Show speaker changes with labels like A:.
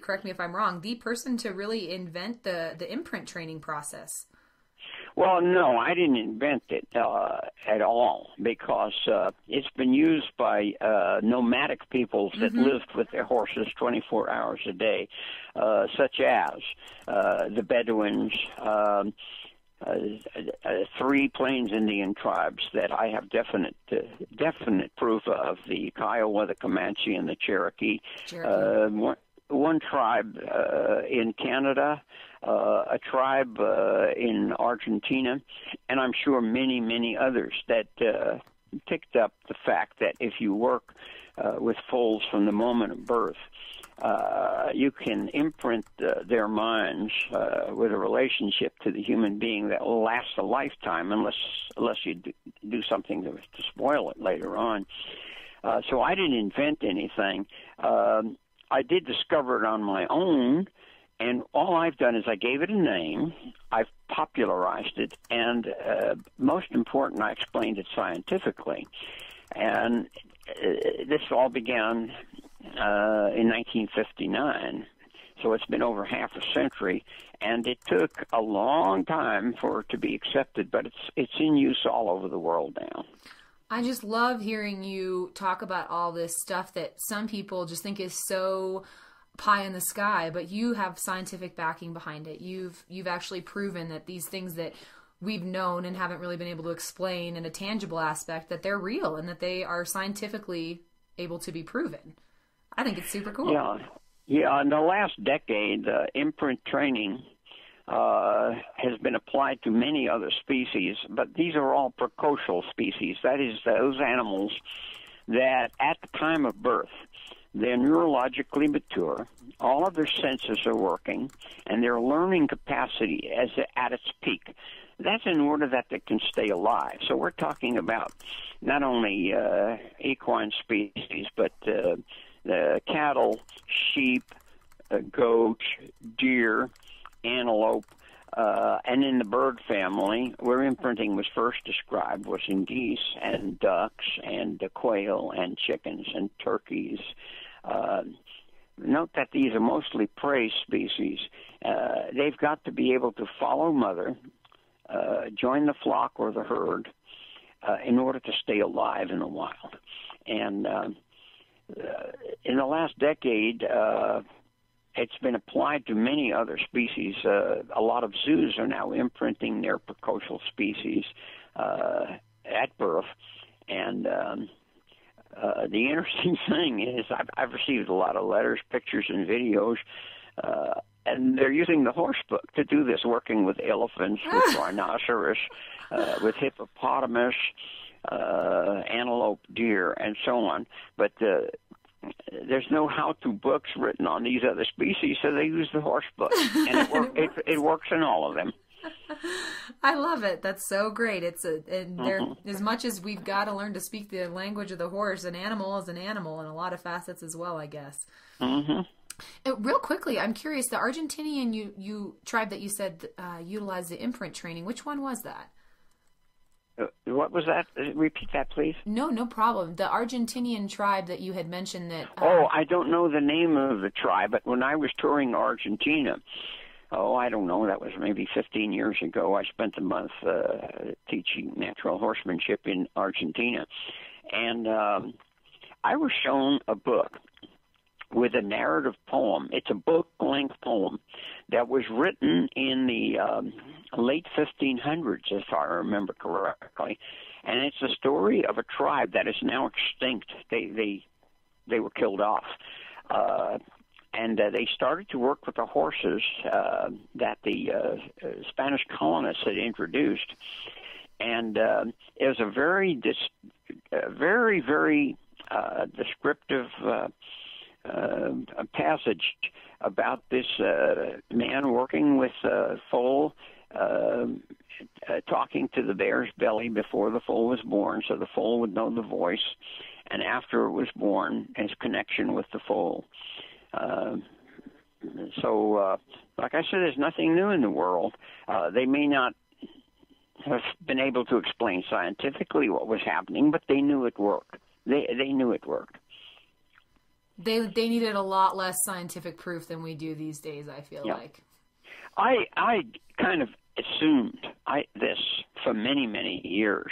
A: correct me if I'm wrong, the person to really invent the imprint training process.
B: Well, no, I didn't invent it at all, because it's been used by nomadic peoples that lived with their horses 24 hours a day, such as the Bedouins, 3 Plains Indian tribes that I have definite proof of: the Kiowa, the Comanche, and the Cherokee. One tribe in Canada, a tribe in Argentina, and I'm sure many, many others that picked up the fact that if you work with foals from the moment of birth, you can imprint their minds with a relationship to the human being that will last a lifetime, unless you do something to spoil it later on. So I didn't invent anything. I did discover it on my own, and all I've done is I gave it a name, I've popularized it, and most important, I explained it scientifically. And this all began in 1959, so it's been over half a century, and it took a long time for it to be accepted, but it's in use all over the world now.
A: I just love hearing you talk about all this stuff that some people just think is so pie in the sky, but you have scientific backing behind it. You've actually proven that these things that we've known and haven't really been able to explain in a tangible aspect, that they're real and that they are scientifically able to be proven. I think it's super cool.
B: Yeah. In the last decade, imprint training has been applied to many other species, but these are all precocial species. That is, those animals that at the time of birth, they're neurologically mature, all of their senses are working, and their learning capacity is at its peak. That's in order that they can stay alive. So we're talking about not only equine species, but cattle, sheep, goats, deer, antelope, and in the bird family, where imprinting was first described, was in geese and ducks and quail and chickens and turkeys. Note that these are mostly prey species. They've got to be able to follow mother, join the flock or the herd, in order to stay alive in the wild. And in the last decade, it's been applied to many other species. A lot of zoos are now imprinting their precocial species at birth. And the interesting thing is I've received a lot of letters, pictures, and videos, and they're using the horse book to do this, working with elephants, with rhinoceros, with hippopotamus, antelope, deer, and so on. But there's no how-to books written on these other species, so they use the horse book, and it works in all of them.
A: I love it. That's so great. As much as we've got to learn to speak the language of the horse, an animal is an animal in a lot of facets as well, I guess. Real quickly, I'm curious, the Argentinian you tribe that you said utilized the imprint training, which one was that?
B: What was that? Repeat that, please.
A: No problem. The Argentinian tribe that you had mentioned that...
B: I don't know the name of the tribe, but when I was touring Argentina, I don't know, that was maybe 15 years ago, I spent a month teaching natural horsemanship in Argentina. And I was shown a book with a narrative poem. It's a book-length poem that was written in the late 1500s, if I remember correctly. And it's the story of a tribe that is now extinct. They were killed off. And they started to work with the horses that the Spanish colonists had introduced. And it was a very, very descriptive a passage about this man working with a foal, talking to the bear's belly before the foal was born, so the foal would know the voice, and after it was born, his connection with the foal. So, like I said, there's nothing new in the world. They may not have been able to explain scientifically what was happening, but they knew it worked. They knew it worked.
A: They needed a lot less scientific proof than we do these days, I feel like.
B: I kind of assumed this for many, many years.